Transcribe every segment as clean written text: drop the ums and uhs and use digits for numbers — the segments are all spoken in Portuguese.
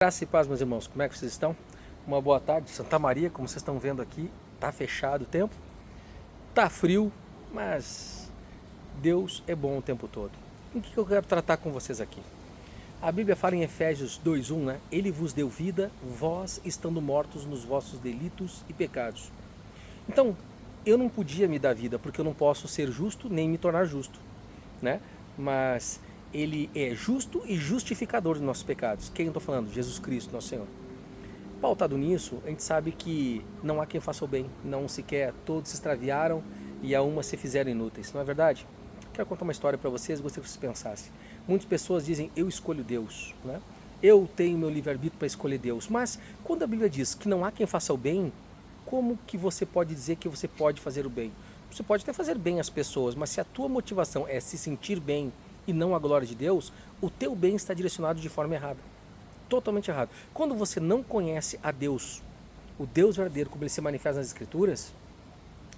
Graça e paz, meus irmãos, como é que vocês estão? Uma boa tarde, Santa Maria, como vocês estão vendo aqui, tá fechado o tempo, tá frio, mas Deus é bom o tempo todo. O que eu quero tratar com vocês aqui? A Bíblia fala em Efésios 2:1, né? Ele vos deu vida, vós estando mortos nos vossos delitos e pecados. Então, eu não podia me dar vida, porque eu não posso ser justo nem me tornar justo, né? Mas ele é justo e justificador dos nossos pecados. Quem eu estou falando? Jesus Cristo, nosso Senhor. Pautado nisso, a gente sabe que não há quem faça o bem, não sequer todos se extraviaram e a uma se fizeram inúteis, não é verdade? Quero contar uma história para vocês, gostaria que vocês pensassem. Muitas pessoas dizem, eu escolho Deus, né? Eu tenho meu livre-arbítrio para escolher Deus, mas quando a Bíblia diz que não há quem faça o bem, como que você pode dizer que você pode fazer o bem? Você pode até fazer bem às pessoas, mas se a tua motivação é se sentir bem e não a glória de Deus, o teu bem está direcionado de forma errada. Totalmente errado. Quando você não conhece a Deus, o Deus verdadeiro, como ele se manifesta nas Escrituras,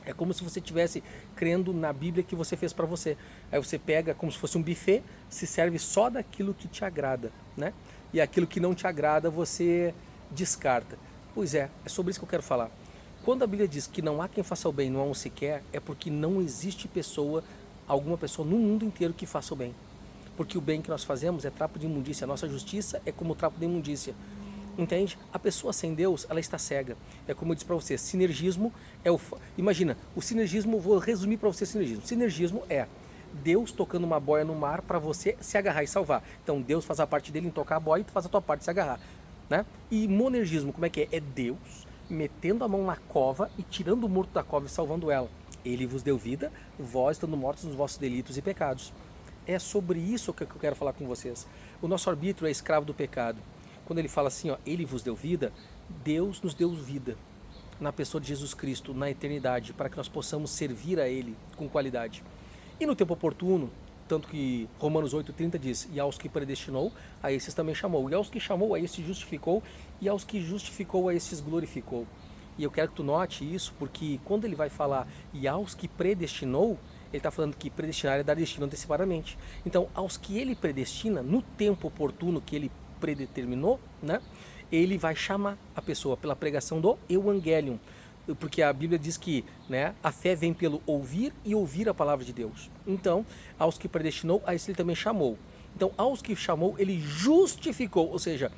é como se você estivesse crendo na Bíblia que você fez para você. Aí você pega como se fosse um buffet, se serve só daquilo que te agrada, né? E aquilo que não te agrada você descarta. Pois é sobre isso que eu quero falar. Quando a Bíblia diz que não há quem faça o bem, não há um sequer, é porque não existe alguma pessoa no mundo inteiro que faça o bem. Porque o bem que nós fazemos é trapo de imundícia, a nossa justiça é como trapo de imundícia. Entende? A pessoa sem Deus, ela está cega. É como eu disse para você, sinergismo é o... Imagina, o sinergismo, vou resumir para você sinergismo. Sinergismo é Deus tocando uma boia no mar para você se agarrar e salvar. Então Deus faz a parte dele em tocar a boia e tu faz a tua parte de se agarrar, né? E monergismo, como é que é? É Deus metendo a mão na cova e tirando o morto da cova e salvando ela. Ele vos deu vida, vós estando mortos nos vossos delitos e pecados. É sobre isso que eu quero falar com vocês. O nosso arbítrio é escravo do pecado. Quando ele fala assim, ó, ele vos deu vida, Deus nos deu vida na pessoa de Jesus Cristo, na eternidade, para que nós possamos servir a Ele com qualidade. E no tempo oportuno, tanto que Romanos 8,30 diz, e aos que predestinou, a esses também chamou. E aos que chamou, a esses justificou, e aos que justificou, a esses glorificou. E eu quero que tu note isso, porque quando ele vai falar, e aos que predestinou, ele está falando que predestinar é dar destino antecipadamente. Então, aos que ele predestina, no tempo oportuno que ele predeterminou, né, ele vai chamar a pessoa pela pregação do Evangelium. Porque a Bíblia diz que, né, a fé vem pelo ouvir e ouvir a palavra de Deus. Então, aos que predestinou, a esse ele também chamou. Então, aos que chamou, ele justificou, ou seja,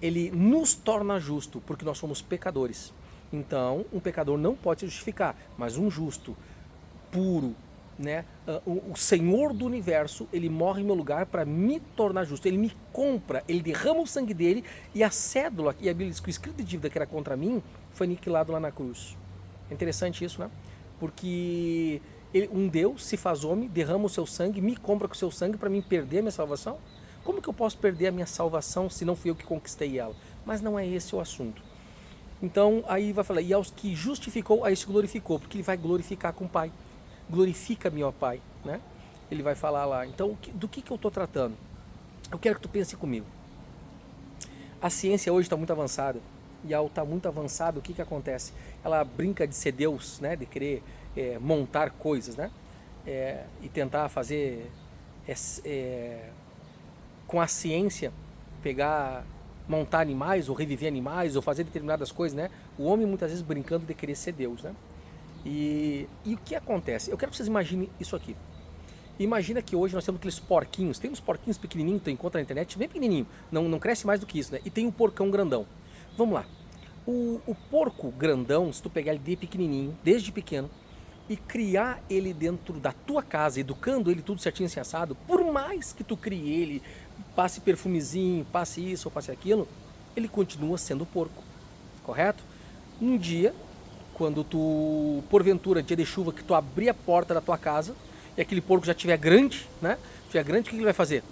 ele nos torna justo, porque nós somos pecadores. Então, um pecador não pode se justificar, mas um justo, puro, né? O Senhor do universo, ele morre em meu lugar para me tornar justo. Ele me compra, ele derrama o sangue dele e a cédula, e a Bíblia diz que o escrito de dívida que era contra mim foi aniquilado lá na cruz. É interessante isso, né? Porque um Deus se faz homem, derrama o seu sangue, me compra com o seu sangue para mim perder a minha salvação? Como que eu posso perder a minha salvação se não fui eu que conquistei ela? Mas não é esse o assunto. Então aí vai falar, e aos que justificou, a esse glorificou, porque ele vai glorificar com o Pai. Glorifica-me, ó Pai, né? Ele vai falar lá. Então, do que eu estou tratando? Eu quero que tu pense comigo. A ciência hoje está muito avançada. E ao estar muito avançada, o que acontece? Ela brinca de ser Deus, né? De querer montar coisas, né? E tentar fazer com a ciência montar animais ou reviver animais ou fazer determinadas coisas, né? O homem muitas vezes brincando de querer ser Deus, né? E o que acontece? Eu quero que vocês imaginem isso aqui. Imagina que hoje nós temos aqueles porquinhos, tem uns porquinhos pequenininhos que tu encontra na internet, bem pequenininho, não cresce mais do que isso, né? E tem o porcão grandão. Vamos lá. O porco grandão, se tu pegar ele de pequenininho, desde pequeno, e criar ele dentro da tua casa, educando ele tudo certinho assim assado, por mais que tu crie ele, passe perfumezinho, passe isso ou passe aquilo, ele continua sendo porco, correto? Um dia, quando tu, porventura, dia de chuva, que tu abrir a porta da tua casa e aquele porco já estiver grande, né? Estiver grande, o que ele vai fazer?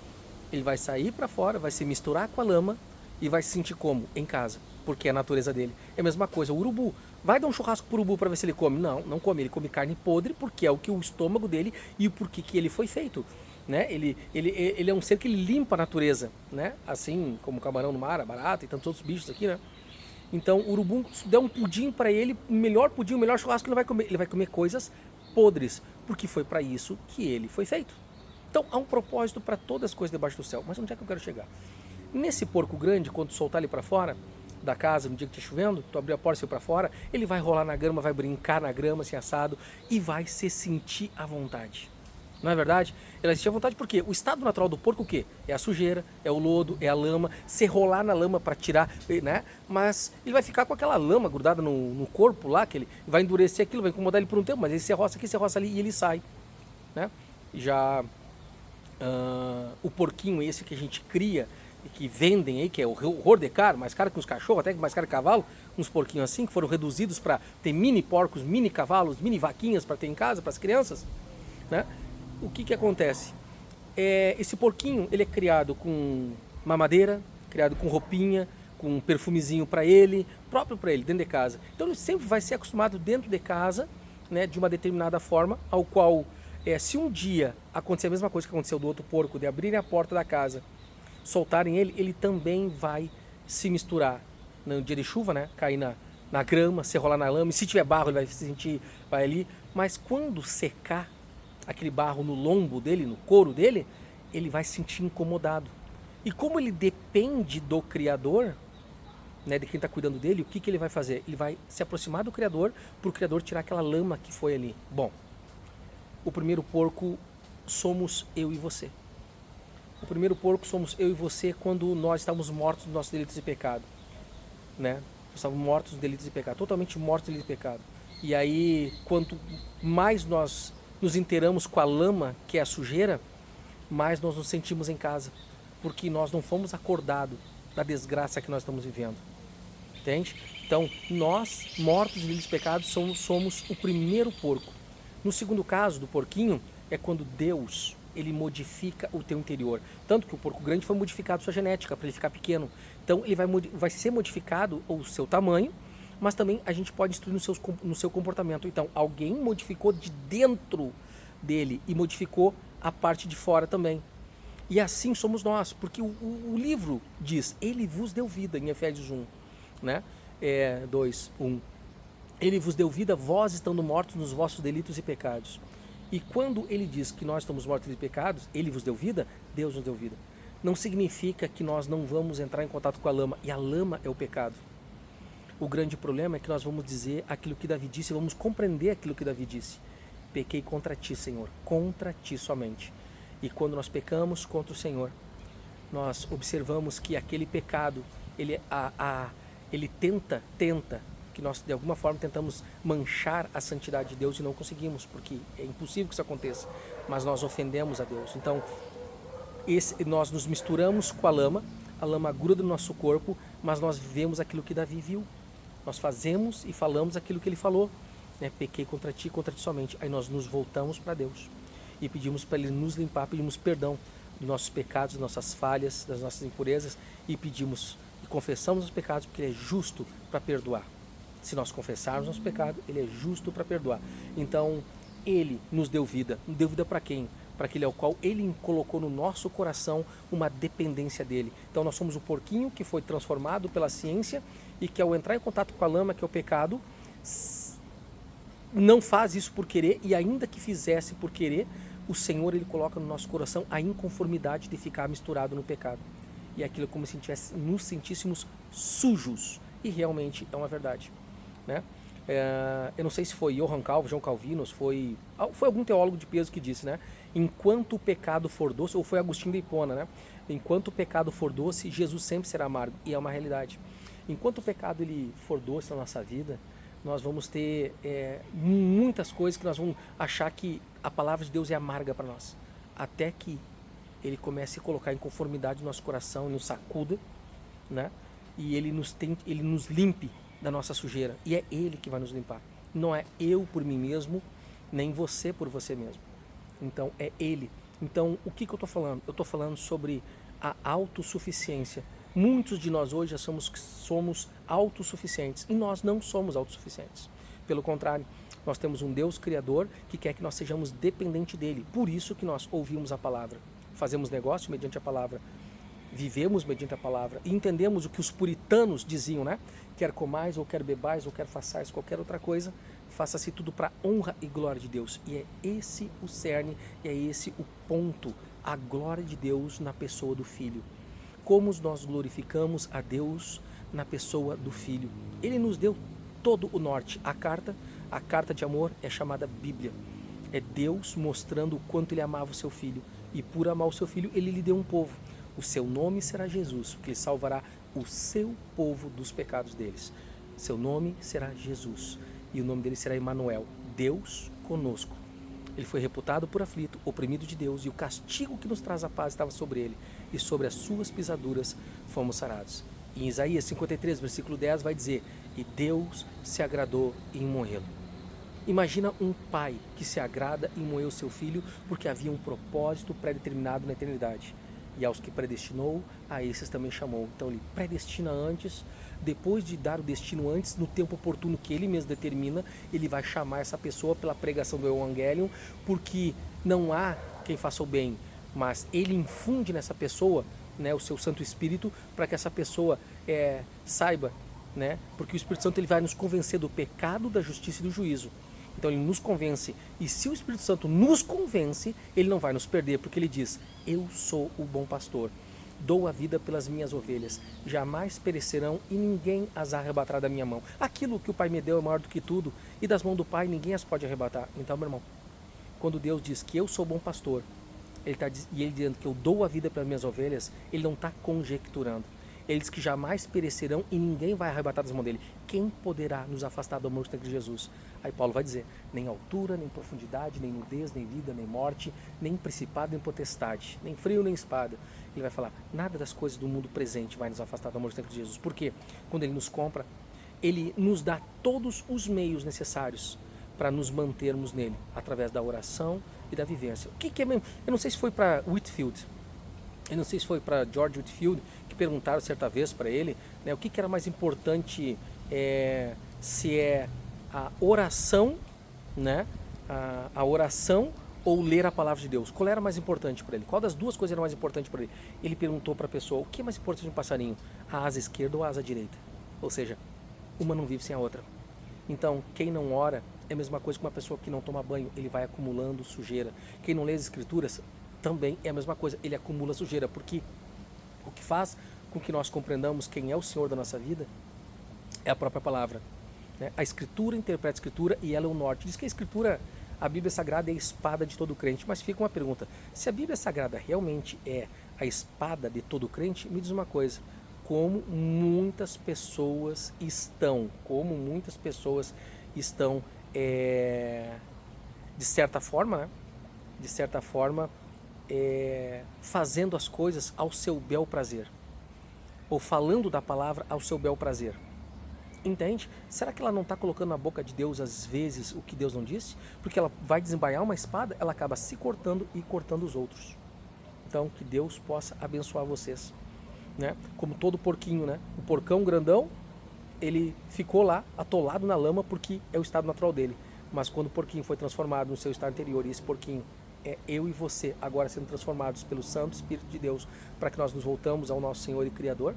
Ele vai sair para fora, vai se misturar com a lama e vai se sentir como? Em casa, porque é a natureza dele. É a mesma coisa, o urubu. Vai dar um churrasco pro urubu para ver se ele come? Não come. Ele come carne podre porque é o que o estômago dele e o porquê que ele foi feito. Né? Ele é um ser que ele limpa a natureza, né? Assim como o camarão no mar, a barata e tantos outros bichos aqui, né? Então, o urubu, se der um pudim para ele, o melhor pudim, o melhor churrasco que ele vai comer. Ele vai comer coisas podres, porque foi para isso que ele foi feito. Então, há um propósito para todas as coisas debaixo do céu. Mas onde é que eu quero chegar? Nesse porco grande, quando tu soltar ele para fora da casa, no dia que estiver chovendo, tu abrir a porta e sair para fora, ele vai rolar na grama, vai brincar na grama, assim, assado, e vai se sentir à vontade. Não é verdade? Ele vai se sentir à vontade porque o estado natural do porco o quê? É a sujeira, é o lodo, é a lama, se rolar na lama para tirar, né? Mas ele vai ficar com aquela lama grudada no corpo lá, que ele vai endurecer aquilo, vai incomodar ele por um tempo, mas ele se roça aqui, se roça ali e ele sai, né? Já o porquinho esse que a gente cria e que vendem aí, que é o horror de caro, mais caro que os cachorros, até mais caro que cavalo, uns porquinhos assim, que foram reduzidos para ter mini porcos, mini cavalos, mini vaquinhas para ter em casa, para as crianças, né? O que acontece? Esse porquinho, ele é criado com mamadeira, criado com roupinha, com um perfumezinho para ele, próprio para ele, dentro de casa. Então ele sempre vai ser acostumado dentro de casa, né, de uma determinada forma, ao qual, se um dia acontecer a mesma coisa que aconteceu do outro porco, de abrirem a porta da casa, soltarem ele, ele também vai se misturar no dia de chuva, né, cair na grama, se rolar na lama, e se tiver barro ele vai se sentir, vai ali, mas quando secar aquele barro no lombo dele, no couro dele, ele vai se sentir incomodado. E como ele depende do Criador, né, de quem está cuidando dele, o que ele vai fazer? Ele vai se aproximar do Criador para o Criador tirar aquela lama que foi ali. Bom, o primeiro porco somos eu e você. O primeiro porco somos eu e você quando nós estávamos mortos dos nossos delitos e pecado, né? Nós estávamos mortos dos delitos e pecado, totalmente mortos dos delitos e pecado. E aí, quanto mais nós nos inteiramos com a lama, que é a sujeira, mais nós nos sentimos em casa, porque nós não fomos acordados da desgraça que nós estamos vivendo. Entende? Então, nós, mortos de pecados, somos o primeiro porco. No segundo caso, do porquinho, é quando Deus, ele modifica o teu interior. Tanto que o porco grande foi modificado sua genética, para ele ficar pequeno. Então, ele vai ser modificado o seu tamanho, mas também a gente pode instruir no seu comportamento. Então, alguém modificou de dentro dele e modificou a parte de fora também. E assim somos nós, porque o livro diz, ele vos deu vida, em Efésios 1, né? 2, 1. Ele vos deu vida, vós estando mortos nos vossos delitos e pecados. E quando ele diz que nós estamos mortos de pecados, ele vos deu vida, Deus nos deu vida. Não significa que nós não vamos entrar em contato com a lama, e a lama é o pecado. O grande problema é que nós vamos dizer aquilo que Davi disse, vamos compreender aquilo que Davi disse. Pequei contra ti, Senhor, contra ti somente. E quando nós pecamos contra o Senhor, nós observamos que aquele pecado, ele tenta, que nós de alguma forma tentamos manchar a santidade de Deus e não conseguimos, porque é impossível que isso aconteça, mas nós ofendemos a Deus. Então, nós nos misturamos com a lama gruda no nosso corpo, mas nós vivemos aquilo que Davi viu. Nós fazemos e falamos aquilo que ele falou, né? Pequei contra ti somente. Aí nós nos voltamos para Deus e pedimos para ele nos limpar, pedimos perdão dos nossos pecados, das nossas falhas, das nossas impurezas, e pedimos e confessamos os pecados, porque ele é justo para perdoar. Se nós confessarmos nosso pecado, ele é justo para perdoar. Então, ele nos deu vida. Deu vida para quem? Para aquele ao qual ele colocou no nosso coração uma dependência dele. Então, nós somos o porquinho que foi transformado pela ciência e que, ao entrar em contato com a lama, que é o pecado, não faz isso por querer, e ainda que fizesse por querer, o Senhor, ele coloca no nosso coração a inconformidade de ficar misturado no pecado. E aquilo é como se nos sentíssemos sujos. E realmente é uma verdade, né? Eu não sei se foi João Calvino, foi algum teólogo de peso que disse, né? Enquanto o pecado for doce, ou foi Agostinho de Hipona, né? Enquanto o pecado for doce, Jesus sempre será amargo. E é uma realidade. Enquanto o pecado ele for doce na nossa vida, nós vamos ter muitas coisas que nós vamos achar que a palavra de Deus é amarga para nós. Até que ele comece a colocar em conformidade no nosso coração, nos sacuda, né? E ele nos limpe da nossa sujeira. E é ele que vai nos limpar. Não é eu por mim mesmo, nem você por você mesmo. Então é ele. Então o que eu estou falando? Eu estou falando sobre a autossuficiência. Muitos de nós hoje já somos autossuficientes, e nós não somos autossuficientes. Pelo contrário, nós temos um Deus Criador que quer que nós sejamos dependentes dele. Por isso que nós ouvimos a palavra, fazemos negócio mediante a palavra, vivemos mediante a palavra, e entendemos o que os puritanos diziam, né? Quer comais, ou quer bebais, ou quer façais qualquer outra coisa, faça-se tudo para honra e glória de Deus. E é esse o cerne, e é esse o ponto, a glória de Deus na pessoa do Filho. como nós glorificamos a Deus na pessoa do Filho. Ele nos deu todo o norte. A carta de amor é chamada Bíblia. É Deus mostrando o quanto Ele amava o seu Filho. E por amar o seu Filho, Ele lhe deu um povo. O seu nome será Jesus, porque Ele salvará o seu povo dos pecados deles. Seu nome será Jesus. E o nome dele será Emanuel, Deus conosco. Ele foi reputado por aflito, oprimido de Deus, e o castigo que nos traz a paz estava sobre ele, e sobre as suas pisaduras fomos sarados. Em Isaías 53, versículo 10, vai dizer: e Deus se agradou em moê-lo. Imagina um pai que se agrada em moer o seu filho porque havia um propósito pré-determinado na eternidade. E aos que predestinou, a esses também chamou. Então ele predestina antes, depois de dar o destino antes, no tempo oportuno que ele mesmo determina, ele vai chamar essa pessoa pela pregação do Evangelho, porque não há quem faça o bem, mas ele infunde nessa pessoa, né, o seu Santo Espírito, para que essa pessoa saiba, né, porque o Espírito Santo ele vai nos convencer do pecado, da justiça e do juízo. Então ele nos convence, e se o Espírito Santo nos convence, ele não vai nos perder, porque ele diz: eu sou o bom pastor, dou a vida pelas minhas ovelhas, jamais perecerão e ninguém as arrebatará da minha mão. Aquilo que o Pai me deu é maior do que tudo, e das mãos do Pai ninguém as pode arrebatar. Então, meu irmão, quando Deus diz que eu sou bom pastor, e ele dizendo que eu dou a vida pelas minhas ovelhas, ele não está conjecturando. Ele diz que jamais perecerão e ninguém vai arrebatar das mãos dele. Quem poderá nos afastar do amor de Jesus? Aí Paulo vai dizer: nem altura, nem profundidade, nem nudez, nem vida, nem morte, nem principado, nem potestade, nem frio, nem espada. Ele vai falar: nada das coisas do mundo presente vai nos afastar do amor de Jesus. Por quê? Quando ele nos compra, ele nos dá todos os meios necessários para nos mantermos nele, através da oração e da vivência. O que é mesmo? Eu não sei se foi para Whitefield, eu não sei se foi para George Whitefield, que perguntaram certa vez para ele, né, o que era mais importante, se é a oração, né, a oração ou ler a palavra de Deus. Qual era mais importante para ele? Qual das duas coisas era mais importante para ele? Ele perguntou para a pessoa: o que é mais importante no passarinho? A asa esquerda ou a asa direita? Ou seja, uma não vive sem a outra. Então, quem não ora é a mesma coisa que uma pessoa que não toma banho, ele vai acumulando sujeira. Quem não lê as escrituras também é a mesma coisa, ele acumula sujeira, porque o que faz com que nós compreendamos quem é o Senhor da nossa vida é a própria palavra, né? A Escritura interpreta a Escritura e ela é o norte. Diz que a Escritura, a Bíblia Sagrada é a espada de todo crente, mas fica uma pergunta: se a Bíblia Sagrada realmente é a espada de todo crente, me diz uma coisa: como muitas pessoas estão, de certa forma, né? De certa forma, fazendo as coisas ao seu bel prazer, ou falando da palavra ao seu bel prazer. Entende? Será que ela não está colocando na boca de Deus às vezes o que Deus não disse? Porque ela vai desembainhar uma espada, ela acaba se cortando e cortando os outros. Então que Deus possa abençoar vocês, né? Como todo porquinho, né? O porcão grandão, ele ficou lá atolado na lama porque é o estado natural dele. Mas quando o porquinho foi transformado no seu estado anterior, e esse porquinho é eu e você agora sendo transformados pelo Santo Espírito de Deus, para que nós nos voltamos ao nosso Senhor e Criador,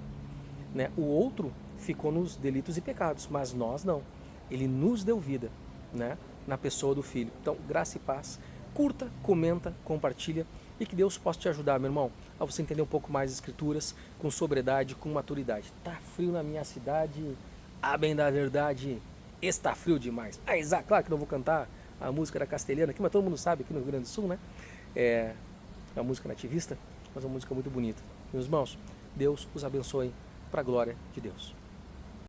né? O outro ficou nos delitos e pecados, mas nós não. Ele nos deu vida, né? Na pessoa do Filho. Então, graça e paz. Curta, comenta, compartilha, e que Deus possa te ajudar, meu irmão, a você entender um pouco mais as Escrituras, com sobriedade, com maturidade. Tá frio na minha cidade, a bem da verdade, está frio demais. Claro que não vou cantar a música da Castelhana aqui, mas todo mundo sabe aqui no Rio Grande do Sul, né? É uma música nativista, mas uma música muito bonita. Meus irmãos, Deus os abençoe para a glória de Deus.